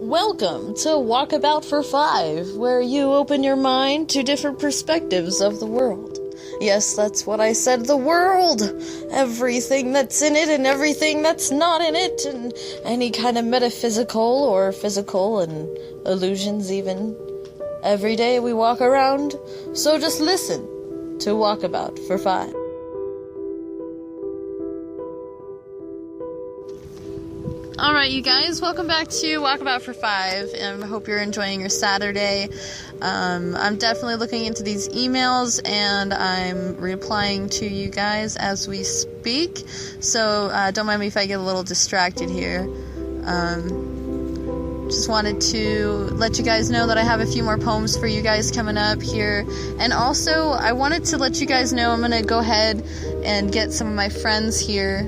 Welcome to Walkabout for 5, where you open your mind to different perspectives of the world. Yes, that's what I said, the world! Everything that's in it and everything that's not in it, and any kind of metaphysical or physical and illusions even. Every day we walk around, so just listen to Walkabout for 5. Alright, you guys, welcome back to Walkabout for 5, and I hope you're enjoying your Saturday. I'm definitely looking into these emails, and I'm replying to you guys as we speak, so don't mind me if I get a little distracted here. Just wanted to let you guys know that I have a few more poems for you guys coming up here. And also, I wanted to let you guys know I'm going to go ahead and get some of my friends here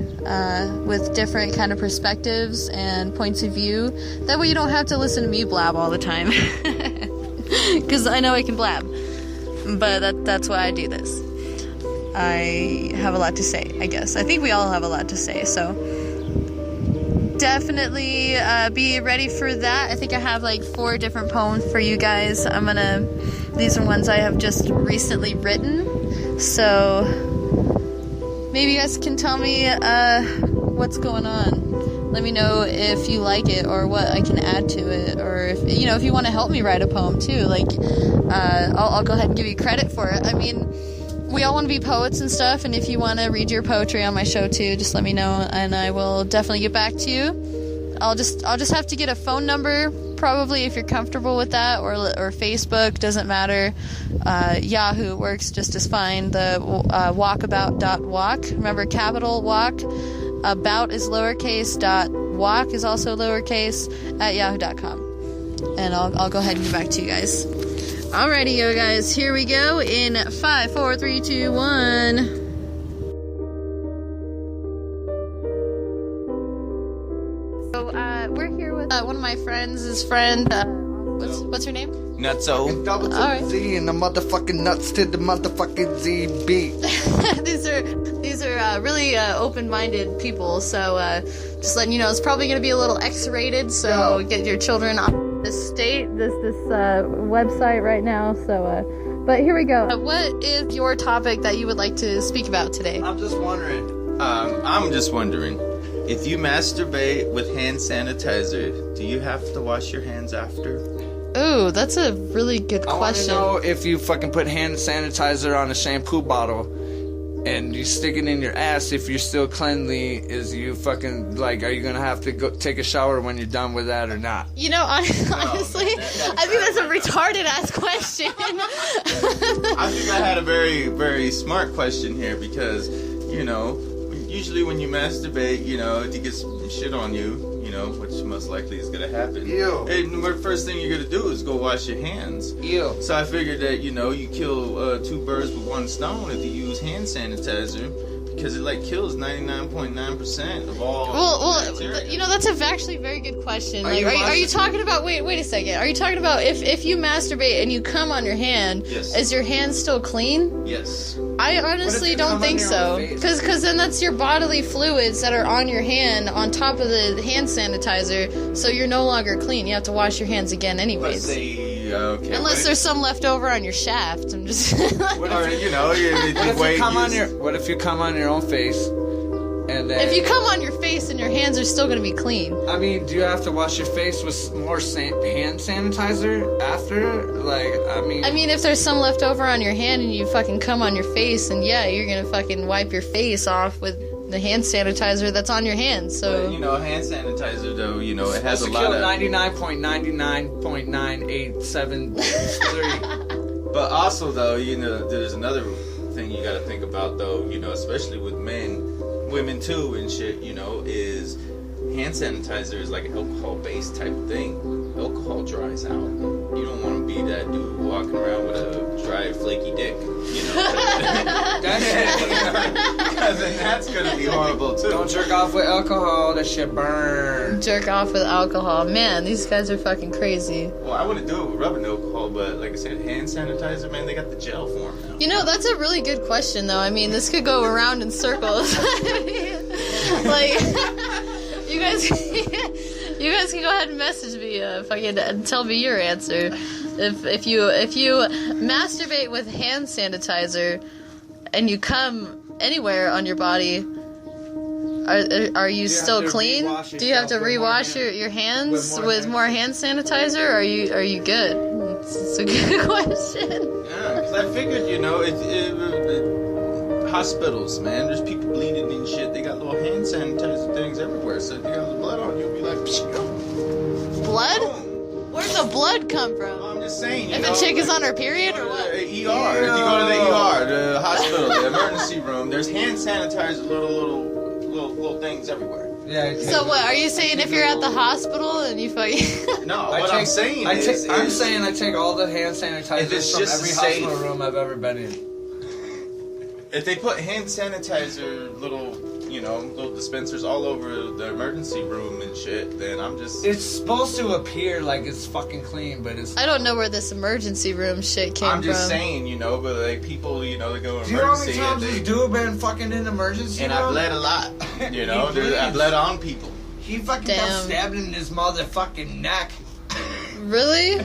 with different kind of perspectives and points of view. That way you don't have to listen to me blab all the time. Because I know I can blab. But that's why I do this. I have a lot to say, I guess. I think we all have a lot to say, so definitely be ready for that. I think I have like 4 different poems for you guys. These are ones I have just recently written, so maybe you guys can tell me what's going on. Let me know if you like it or what I can add to it, or if you want to help me write a poem too. Like I'll go ahead and give you credit for it. I mean, we all want to be poets and stuff, and if you want to read your poetry on my show too, just let me know, and I will definitely get back to you. I'll just have to get a phone number, probably, if you're comfortable with that, or Facebook, doesn't matter. Yahoo works just as fine. The walkabout.walk. Remember, capital walk. About is lowercase. Walk is also lowercase at yahoo.com. And I'll go ahead and get back to you guys. Alrighty, yo guys, here we go in 5, 4, 3, 2, 1. So, we're here with one of my friends' friend. What's her name? Nutso. Double to Alright. the Z and the motherfucking nuts to the motherfucking ZB. These are really open-minded people, so just letting you know, it's probably going to be a little X-rated, so get your children off this website right now, so but here we go. What is your topic that you would like to speak about today? I'm just wondering. I'm just wondering, if you masturbate with hand sanitizer, do you have to wash your hands after? Ooh, that's a really good question. I want to know if you fucking put hand sanitizer on a shampoo bottle and you stick it in your ass, if you're still cleanly, is you fucking, like, are you gonna have to go take a shower when you're done with that or not? You know, honestly, I think that's a retarded ass question. I think I had a very, very smart question here, because, usually when you masturbate, if you get some shit on you, which most likely is gonna happen. Ew. And the first thing you're gonna do is go wash your hands. Ew. So I figured that, you kill 2 birds with 1 stone if you use hand sanitizer, because it kills 99.9% of all. Well, that's actually a very good question. Are you talking about? Wait a second. Are you talking about if you masturbate and you come on your hand? Yes. Is your hand still clean? Yes. I honestly don't think so, because then that's your bodily fluids that are on your hand on top of the hand sanitizer, so you're no longer clean. You have to wash your hands again anyways. Okay. Unless there's some left over on your shaft. I'm just. What if you come on your own face, and then if you come on your face and your hands are still gonna be clean? I mean, do you have to wash your face with more hand sanitizer after? I mean, if there's some left over on your hand and you fucking come on your face, and yeah, you're gonna fucking wipe your face off with the hand sanitizer that's on your hands. So hand sanitizer though, it has a lot of 99.99.9873. But also though, there's another thing you got to think about though, especially with women too and shit, is hand sanitizer is like an alcohol-based type of thing. Alcohol dries out. You don't want to be that dude walking around with a dry, flaky dick, Because then that's gonna be horrible too. Don't jerk off with alcohol. That shit burns. Jerk off with alcohol. Man, these guys are fucking crazy. Well, I wouldn't do it with rubbing alcohol, but like I said, hand sanitizer, man, they got the gel form now. That's a really good question, though. I mean, this could go around in circles. You guys You guys can go ahead and message me fucking and tell me your answer. If you masturbate with hand sanitizer and you come anywhere on your body, are you still clean? Do you have to rewash your hands with more hand sanitizer? Or are you good? It's a good question. Yeah, because I figured, hospitals, man, there's people bleeding and shit. They got little hand sanitizer things everywhere. So if you have the blood on, you'll be like, blood? boom. Where's the blood come from? I'm just saying. If a chick is on her period or what? If you go to the ER, the hospital, the emergency room, there's hand sanitizer, little things everywhere. Yeah. So what? Are you saying if you're at the hospital and you fucking? No, I'm saying I take all the hand sanitizers from every safe hospital room I've ever been in. If they put hand sanitizer, little dispensers all over the emergency room and shit, then I'm just... It's supposed to appear like it's fucking clean, but it's... I don't know where this emergency room shit came from. I'm just saying, but like people, they go emergency. Do you know how many times this dude been fucking in emergency and room? I bled a lot, I bled on people. He fucking got stabbed in his motherfucking neck. Really?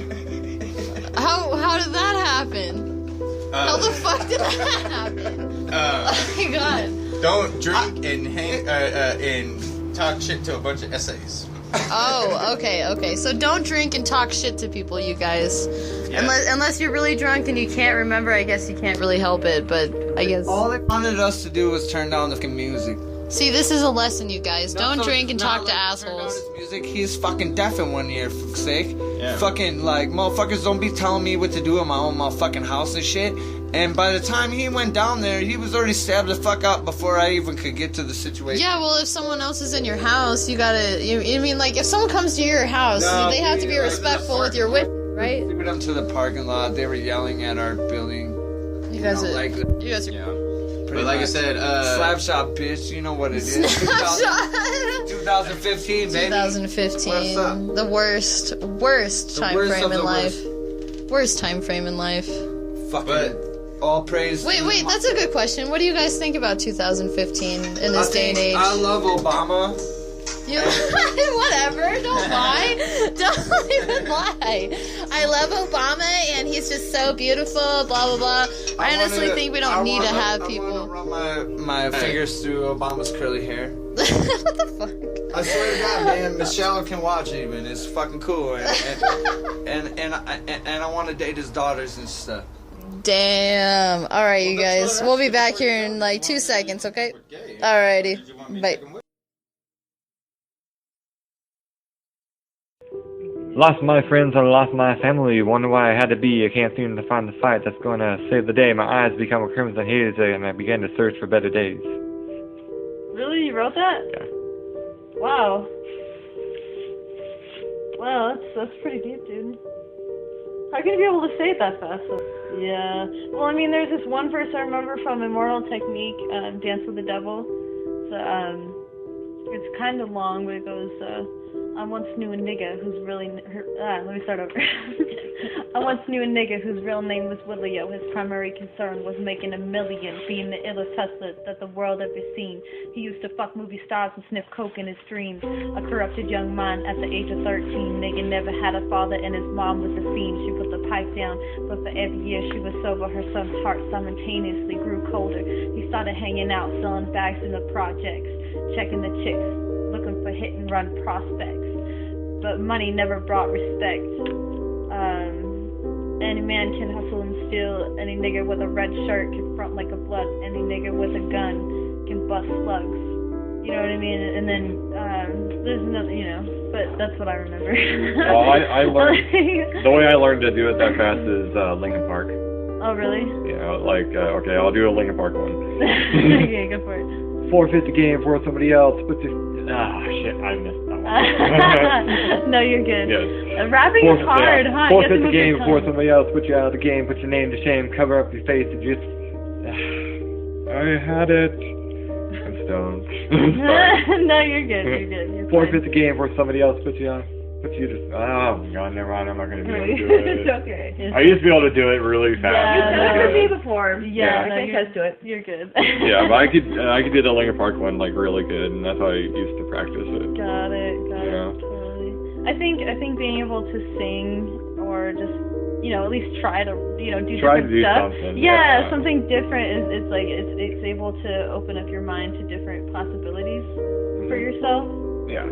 How did that happen? How the fuck did that happen? Oh my god. Don't drink and talk shit to a bunch of essays. Oh, okay. So don't drink and talk shit to people, you guys. Yeah. Unless you're really drunk and you can't remember, I guess you can't really help it, but I guess... All they wanted us to do was turn down the fucking music. See, this is a lesson, you guys. Don't drink and talk to assholes. Turn down his music. He's fucking deaf in one ear, for fuck's sake. Yeah. Fucking, motherfuckers don't be telling me what to do in my own motherfucking house and shit. And by the time he went down there, he was already stabbed the fuck up before I even could get to the situation. Yeah, well, if someone else is in your house, you gotta... You mean, like, if someone comes to your house, they have to be respectful with your wishes, right? We went up to the parking lot. They were yelling at our building. You guys are... Yeah. But like I said, Slap shop, bitch. You know what it is. 2015, baby. 2015. What's up? The worst time frame in life. Worst time frame in life. Fucking all praise. Wait, that's a good question. What do you guys think about 2015 in this day and age? I love Obama. Whatever, don't lie. Don't even lie. I love Obama and he's just so beautiful, blah, blah, blah. I honestly think we don't need to have people... I want to run my fingers through Obama's curly hair. What the fuck? I swear to God, man, Michelle can watch it even. It's fucking cool. And I want to date his daughters and stuff. Damn. Alright, you guys. We'll be back here in like 2 seconds, okay? Alrighty. Bye. Lost my friends and lost my family. Wonder why I had to be. I can't seem to find the fight that's going to save the day. My eyes become a crimson haze, and I began to search for better days. Really? You wrote that? Yeah. Wow. Wow, that's pretty deep, dude. How can you be able to say it that fast? Yeah. Well, I mean, there's this one verse I remember from Immortal Technique, Dance with the Devil. So, it's kind of long, but it goes, I once knew a nigga whose really... let me start over. I once knew a nigga whose real name was Willio. His primary concern was making $1 million, being the illest hustler that the world ever seen. He used to fuck movie stars and sniff coke in his dreams. A corrupted young mind at the age of 13. Nigga never had a father and his mom was a fiend. She put the pipe down, but for every year she was sober, her son's heart simultaneously grew colder. He started hanging out, selling bags in the projects, checking the chicks, looking for hit and run prospects. But money never brought respect. Any man can hustle and steal. Any nigga with a red shirt can front like a blood. Any nigga with a gun can bust slugs. You know what I mean? And then there's another, but that's what I remember. Well, I learned the way I learned to do it that fast is Linkin Park. Oh, really? Okay, I'll do a Linkin Park one. Okay, go for it. Forfeit the game for somebody else, but shit, I missed that one. No, you're good. Yes. Rapping is hard, huh? Forfeit the game for somebody else, put you out of the game, put your name to shame, cover up your face, and just... I had it. I'm stoned. No, you're good. You're forfeit the game for somebody else, put you just... Oh my god, never mind, I'm not going to be able to do it. It's okay. I used to be able to do it really fast. Yeah, You've done it with me before. Yeah, I think let's do it. You're good. Yeah, but I could do the Linkin Park one like really good, and that's how I used to practice it. Got it. Yeah. Totally. I think being able to sing or just, you know, at least try to, you know, do Try to different do stuff. something. Yeah, something different is like it's able to open up your mind to different possibilities for yourself. Yeah.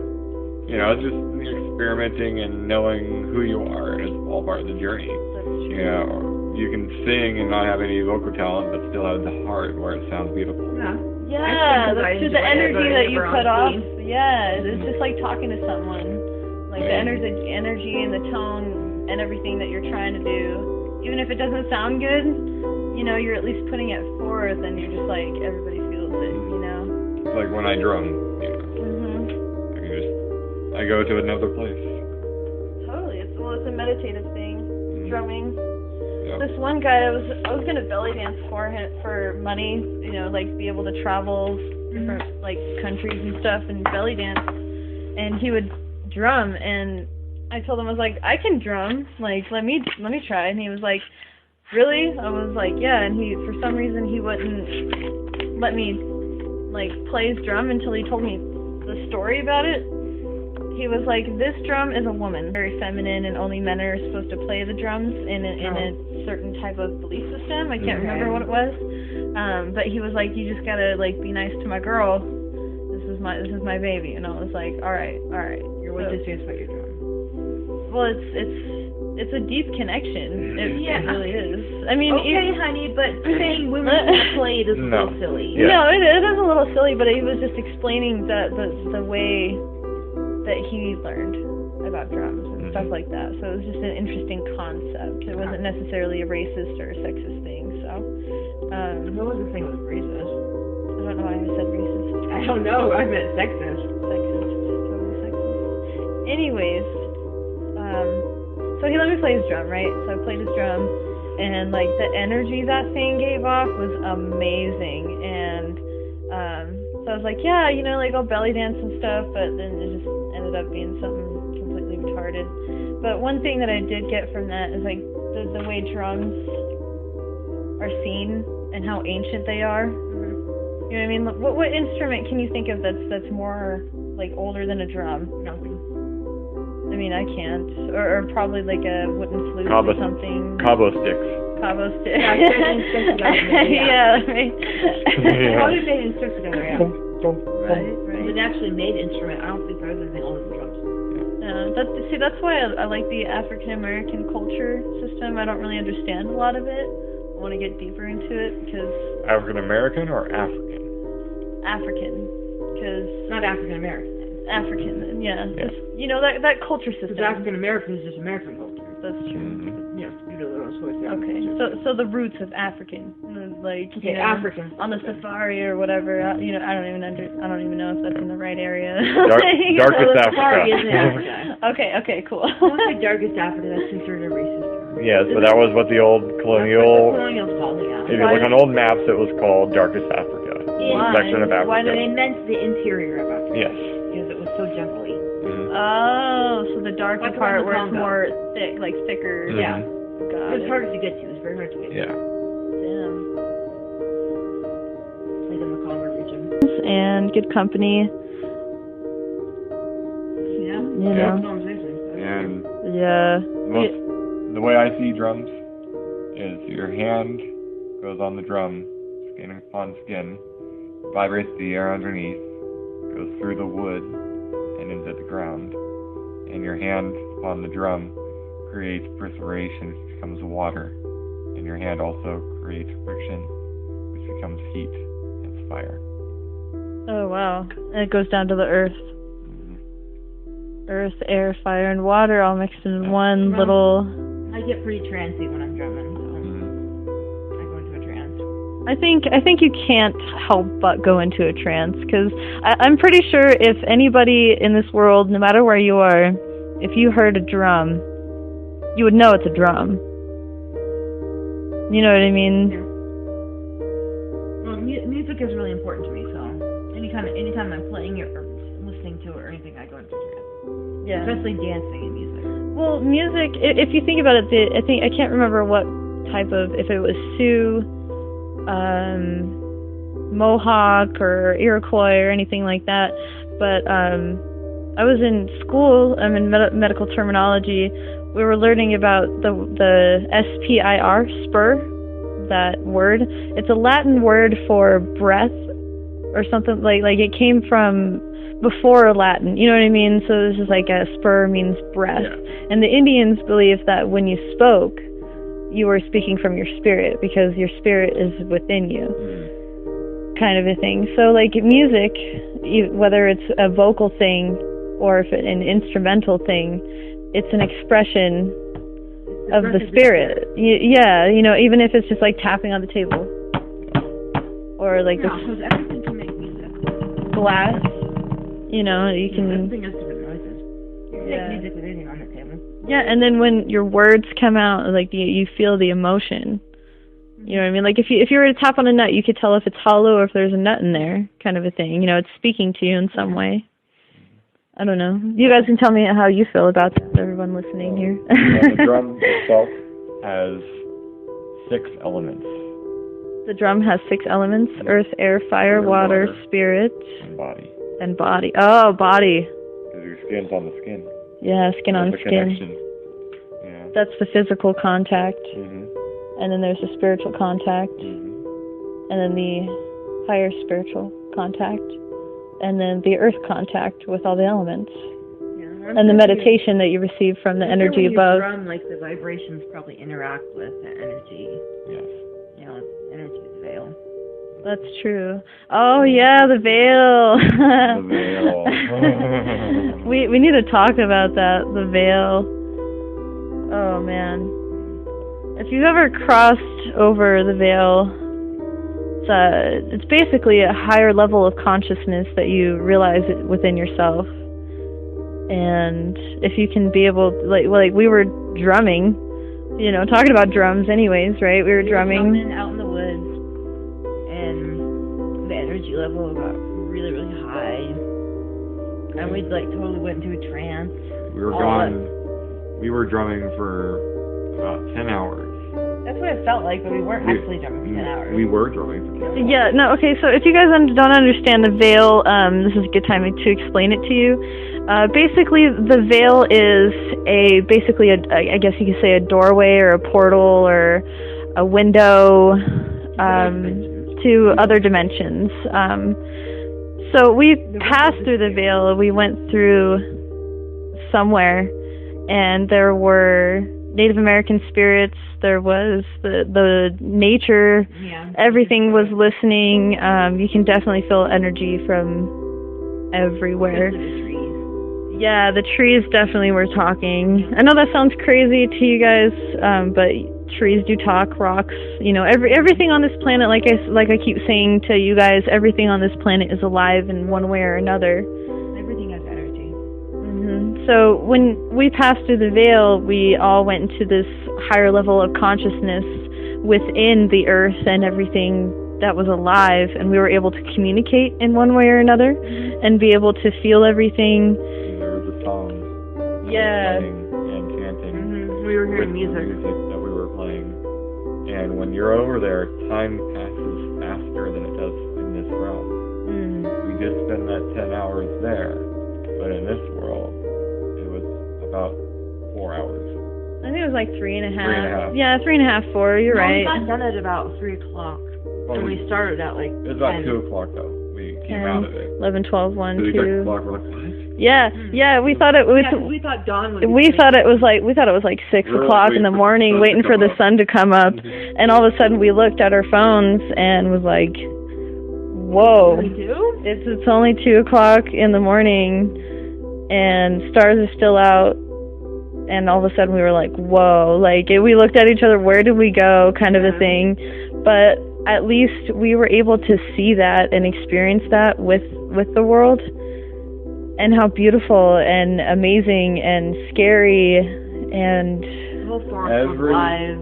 You know, it's just experimenting and knowing who you are is all part of the journey. That's true. You know, you can sing and not have any vocal talent, but still have the heart where it sounds beautiful. Yeah, that's just the energy that you put off. Yeah, it's just like talking to someone. Like the energy and the tone and everything that you're trying to do. Even if it doesn't sound good, you know, you're at least putting it forth and you're just like, everybody feels it, you know? It's like when I drum, you know. I go to another place. Totally. It's a meditative thing. Drumming. Yep. This one guy, I was gonna belly dance for him for money, you know, like be able to travel different like countries and stuff and belly dance, and he would drum, and I told him, I was like, I can drum, like let me try, and he was like, really? I was like, yeah, and he for some reason he wouldn't let me like play his drum until he told me the story about it. He was like, this drum is a woman, very feminine, and only men are supposed to play the drums in a certain type of belief system. I can't remember what it was, but he was like, you just gotta like be nice to my girl. This is my baby, and I was like, all right. What does this about your drum? Well, it's a deep connection. It really is. I mean, okay, honey, but saying women can't play it is a little silly. Yeah. No, it is a little silly, but he was just explaining the way that he learned about drums and stuff like that. So it was just an interesting concept. It wasn't necessarily a racist or a sexist thing. So, What was the thing with racist? I don't know why I said racist. I don't know. I meant sexist. Sexist, totally sexist. Anyways, so he let me play his drum, right? So I played his drum, and like the energy that thing gave off was amazing. And so I was like, yeah, you know, like I'll belly dance and stuff, but then it just ended up being something completely retarded. But one thing that I did get from that is like the way drums are seen and how ancient they are. You know what I mean? What instrument can you think of that's more like older than a drum? Nothing. I mean, I can't. Or probably like a wooden flute or something. Cabo sticks. Cabo stick. Yeah, right. How did they insert together? Yeah. Right. An actually made instrument. I don't think there's anything older than drums. That's why I like the African American culture system. I don't really understand a lot of it. I want to get deeper into it because African American or African? African, because Not African American. African, yeah. Just, you know that culture system. Because African American is just American culture. That's true. Yes, you know those sorts of Okay, so the roots of African, like Okay, you know, African. on the safari or whatever. You know, I don't even know if that's in the right area. Darkest Safari is in Africa. Africa. Okay, cool. Don't say darkest Africa, that's considered a racist term. Yes, but that was what the old colonial. Colonials called it, yeah. If you look on old maps, it was called Darkest Africa. Why? Section of Africa. Why They meant the interior of Africa. Yes. Because it was so jungly. Oh, so the darker Like part around the where it's Congo. more thick, like thicker. Yeah. Got It was it. hard to get to. It was very hard to get to. Yeah. Damn. Like in the Congo region. And good company. Yeah. You know. And Yeah. the way I see drums is your hand goes on the drum, skin upon skin, vibrates the air underneath, goes through the wood and into the ground, and your hand upon the drum creates perspiration, which becomes water, and your hand also creates friction, which becomes heat and fire. Oh wow. And it goes down to the earth. Earth, air, fire, and water all mixed in one little. I get pretty trancy when I'm drumming, so I go into a trance. I think you can't help but go into a trance, because I'm pretty sure if anybody in this world, no matter where you are, if you heard a drum, you would know it's a drum. You know what I mean? Yeah. Well, music is really important to me, so anytime I'm playing it or listening to it or anything, I go into a trance. Yeah. Especially dancing and music. Well, music, if you think about it, I can't remember what type of, if it was Sioux, Mohawk or Iroquois or anything like that, but I was in school, I'm in medical terminology, we were learning about the SPIR, spur, that word. It's a Latin word for breath, or something like it came from before Latin, you know what I mean? So this is like a spur means breath. Yeah. And the Indians believe that when you spoke, you were speaking from your spirit, because your spirit is within you. Kind of a thing. So like music, whether it's a vocal thing or if it's an instrumental thing, it's an expression of the spirit. Yeah, you know, even if it's just like tapping on the table. Or like because everything can make music. Glass. You know, you can... Everything has different noises. You can make music with anything on the table. Yeah, and then when your words come out, like you feel the emotion. You know what I mean? Like if you were to tap on a nut, you could tell if it's hollow or if there's a nut in there, kind of a thing. You know, it's speaking to you in some way. I don't know. You guys can tell me how you feel about that, everyone listening here. The drum itself has 6 elements. The drum has 6 elements: earth, air, fire, water, spirit, And body. and body. Oh, body. Because your skin's on the skin. Yeah, skin on That's the skin. connection. Yeah. That's the physical contact. Mhm. And then there's the spiritual contact. Mhm. And then the higher spiritual contact. And then the earth contact with all the elements. Yeah. And the meditation that you receive from the energy above. When you drum, like the vibrations probably interact with the energy. Yes. You know, energy is veil. That's true. Oh yeah, the veil. The veil. we need to talk about that, the veil. Oh man. If you've ever crossed over the veil, it's basically a higher level of consciousness that you realize within yourself. And if you can be able, like we were drumming, you know, talking about drums anyways, right? We were drumming out in the woods, and the energy level got really, really high. And we like totally went into a trance. We were drumming for about 10 hours. That's what it felt like, but we weren't actually drumming for 10 hours. We were drumming for 10 hours. Yeah, no, okay, so if you guys don't understand the veil, this is a good time to explain it to you. Basically, the veil is basically I guess you could say a doorway or a portal or a window to other dimensions. So we passed through the veil, we went through somewhere, and there were Native American spirits, there was the nature, everything was listening. You can definitely feel energy from everywhere. Yeah, the trees definitely were talking. I know that sounds crazy to you guys, but trees do talk, rocks, you know, everything on this planet, like I keep saying to you guys, everything on this planet is alive in one way or another. Everything has energy. So when we passed through the veil, we all went into this higher level of consciousness within the earth and everything that was alive, and we were able to communicate in one way or another and be able to feel everything. There was a song. Yeah. And chanting. We were hearing with the music that we were playing. And when you're over there, time passes faster than it does in this realm. We just spent that 10 hours there, but in this world, it was about 4 hours. I think it was like 3.5. 3.5. Yeah, 3.5, 4. You're right. We got done at about 3 o'clock. Well, and we started at like it was about 10. 2 o'clock though. We came 10, out of it. 11, 12, 1, 2. 2. O'clock, we're like, what? Yeah, we thought it was. Yeah, we thought dawn was. We thought it was like 6 o'clock in the morning, waiting for the sun to come up, and all of a sudden we looked at our phones and was like, "Whoa! We do? It's only 2 o'clock in the morning, and stars are still out." And all of a sudden we were like, "Whoa!" Like we looked at each other, where did we go? Kind of a thing, but at least we were able to see that and experience that with the world. And how beautiful and amazing and scary and The whole forest was alive.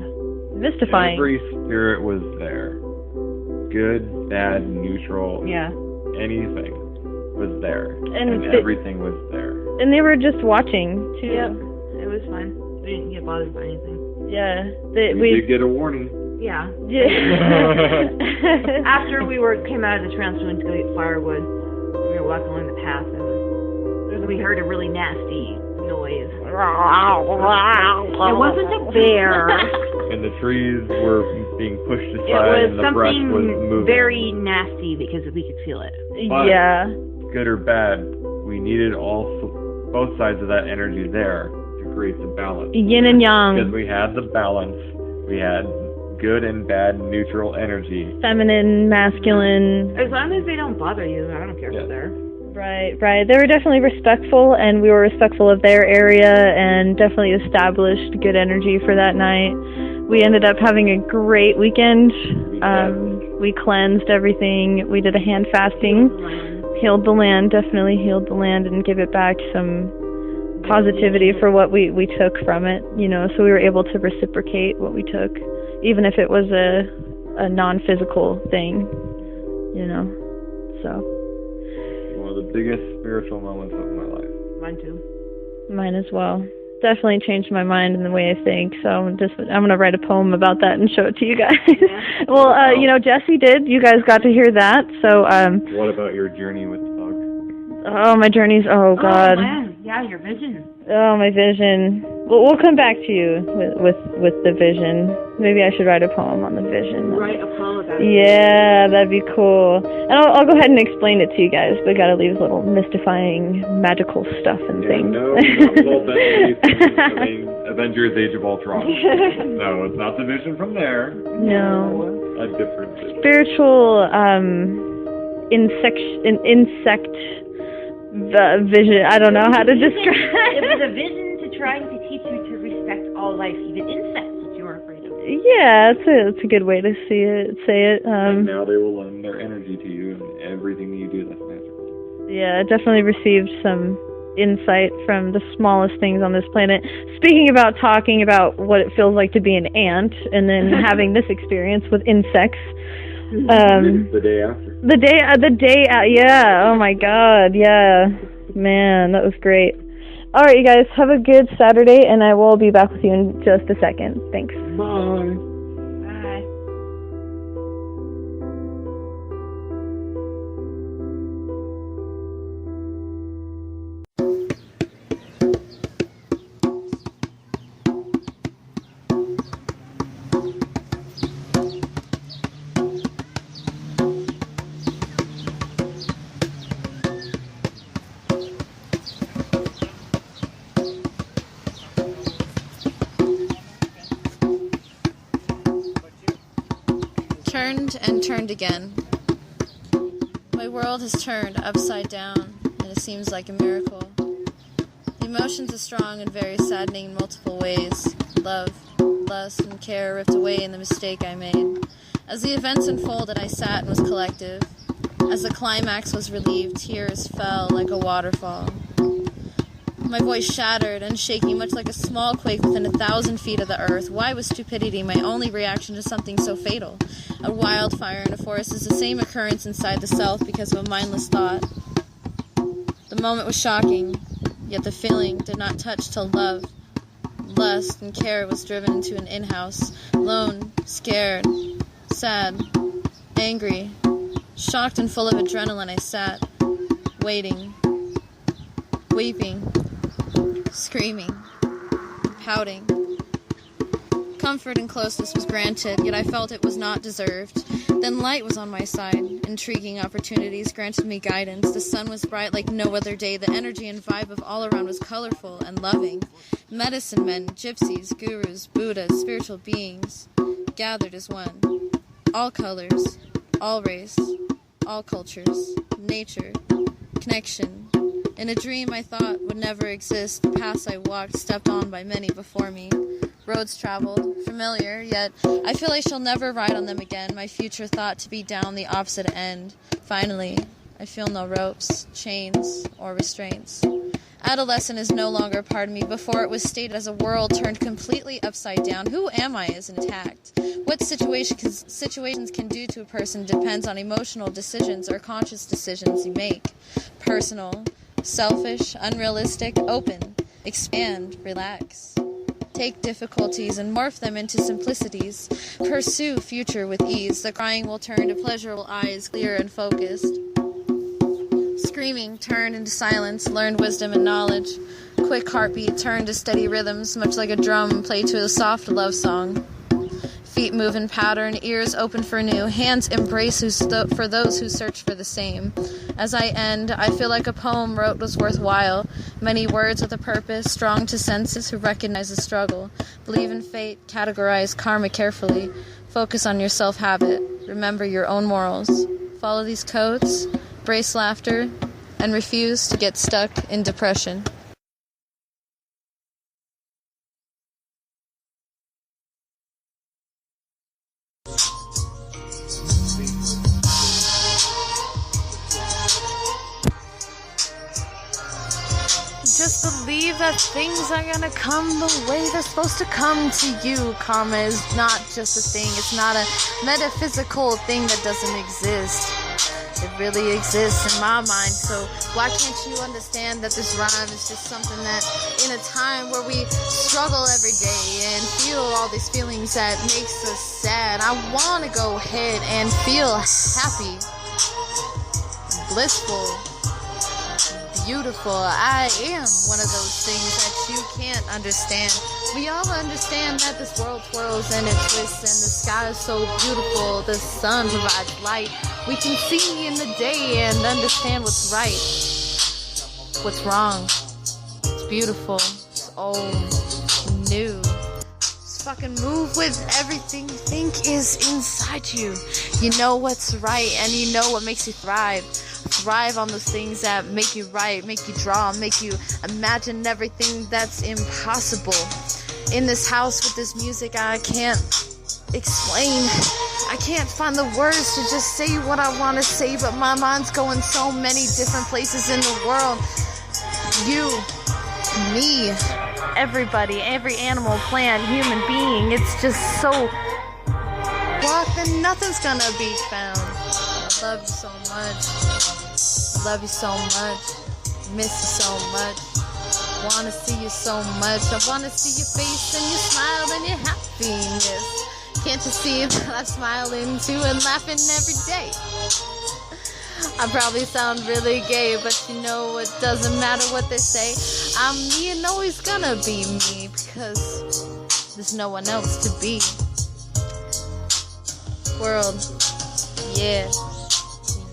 mystifying. Every spirit was there. Good, bad, neutral, anything was there. And everything was there. And they were just watching, too. Yep, it was fine. We didn't get bothered by anything. Yeah. We did get a warning. Yeah. Yeah. After we came out of the trance, we went to go get firewood. We were walking along the path, and there was we heard a really nasty noise. It wasn't a bear. And the trees were being pushed It aside was and the brush was something moving. very nasty because we could feel it. But, Yeah. good or bad, we needed both sides of that energy there to create the balance. Yin and Because yang, we had the balance, we had good and bad neutral energy. feminine, masculine. As long as they don't bother you, I don't care if they're there. Right, right. They were definitely respectful, and we were respectful of their area, and definitely established good energy for that night. We ended up having a great weekend. We cleansed everything. We did a hand fasting, healed the land, definitely healed the land, and give it back some positivity for what we took from it. You know, so we were able to reciprocate what we took, even if it was a non-physical thing. You know, so. One of the biggest spiritual moments of my life. Mine too. Mine as well. Definitely changed my mind in the way I think. So I'm gonna write a poem about that and show it to you guys. Yeah. Well, you know, Jessi did. You guys got to hear that. So What about your journey with the dog? oh, my journeys. Oh God. Oh, man. Yeah, your vision. Oh, my vision. We'll come back to you with the vision. Maybe I should write a poem on the vision. Write a poem about it. Yeah, that'd be cool. And I'll go ahead and explain it to you guys, but gotta leave little mystifying magical stuff and things. No, not little Avengers Age of Ultron. No, it's not the vision from there. No. A different vision. Spiritual insect vision. I don't know how to describe It it. was a vision to trying to teach you to respect all life, even insects, which you were afraid of. Yeah, it's a good way to say it. And now they will lend their energy to you and everything that you do that's magical. Yeah, I definitely received some insight from the smallest things on this planet. Speaking about talking about what it feels like to be an ant, and then having this experience with insects. The day after. Yeah, oh my God, yeah. Man, that was great. Alright, you guys, have a good Saturday, and I will be back with you in just a second. Thanks. Bye. Bye. Turned and turned again. My world has turned upside down, and it seems like a miracle. The emotions are strong and very saddening in multiple ways. Love, lust, and care ripped away in the mistake I made. As the events unfolded, I sat and was collective. As the climax was relieved, tears fell like a waterfall. My voice shattered and shaking, much like a small quake within 1,000 feet of the earth. Why was stupidity my only reaction to something so fatal? A wildfire in a forest is the same occurrence inside the self because of a mindless thought. The moment was shocking, yet the feeling did not touch till love, lust, and care was driven into an in-house. Lone, scared, sad, angry, shocked and full of adrenaline, I sat, waiting, weeping, screaming, pouting. Comfort and closeness was granted, yet I felt it was not deserved. Then light was on my side. Intriguing opportunities granted me guidance. The sun was bright like no other day. The energy and vibe of all around was colorful and loving. Medicine men, gypsies, gurus, Buddhas, spiritual beings, gathered as one. All colors, all race, all cultures, nature, connection. In a dream I thought would never exist, the paths I walked, stepped on by many before me. Roads traveled, familiar, yet I feel I shall never ride on them again. My future thought to be down the opposite end. Finally, I feel no ropes, chains, or restraints. Adolescent is no longer a part of me. Before it was stated as a world turned completely upside down. Who am I is intact. What situations can do to a person depends on emotional decisions or conscious decisions you make. Personal, selfish, unrealistic, open, expand, relax. Take difficulties and morph them into simplicities. Pursue future with ease. The crying will turn to pleasurable eyes, clear and focused. Screaming turned into silence, learned wisdom and knowledge. Quick heartbeat turned to steady rhythms, much like a drum played to a soft love song. Feet move in pattern, ears open for new, hands embrace for those who search for the same. As I end, I feel like a poem wrote was worthwhile. Many words with a purpose, strong to senses who recognize the struggle. Believe in fate, categorize karma carefully. Focus on your self-habit. Remember your own morals. Follow these codes, brace laughter, and refuse to get stuck in depression. Just believe that things are gonna come the way they're supposed to come to you. Karma is not just a thing. It's not a metaphysical thing that doesn't exist. It really exists in my mind. So why can't you understand that this rhyme is just something that in a time where we struggle every day and feel all these feelings that makes us sad, I want to go ahead and feel happy, blissful, beautiful. I am one of those things that you can't understand. We all understand that this world twirls and it twists and the sky is so beautiful. The sun provides light. We can see in the day and understand what's right, what's wrong. It's beautiful. It's old, new. Just fucking move with everything you think is inside you. You know what's right and you know what makes you thrive. Thrive on those things that make you write, make you draw, make you imagine everything that's impossible. In this house with this music, I can't explain. I can't find the words to just say what I want to say, but my mind's going so many different places in the world. You, me, everybody, every animal, plant, human being. It's just so... what? Then nothing's gonna be found. I love you so much. I love you so much. Miss you so much. Wanna see you so much. I wanna see your face and your smile and your happiness. Can't you see that I'm smiling too and laughing every day? I probably sound really gay, but you know it doesn't matter what they say. I'm me and always gonna be me because there's no one else to be. World, yeah,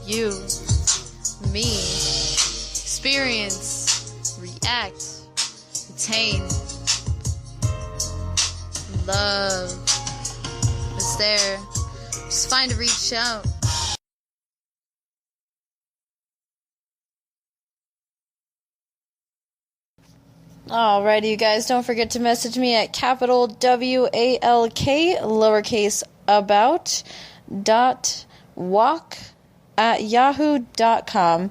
you, me, experience, react, attain, love is there. Just find to reach out. Alrighty, you guys, don't forget to message me at capital WALK lowercase about .walk at yahoo.com.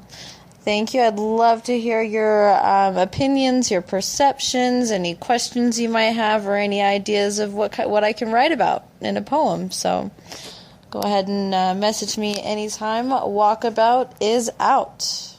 Thank you. I'd love to hear your opinions, your perceptions, any questions you might have, or any ideas of what I can write about in a poem. So go ahead and message me anytime. Walkabout is out.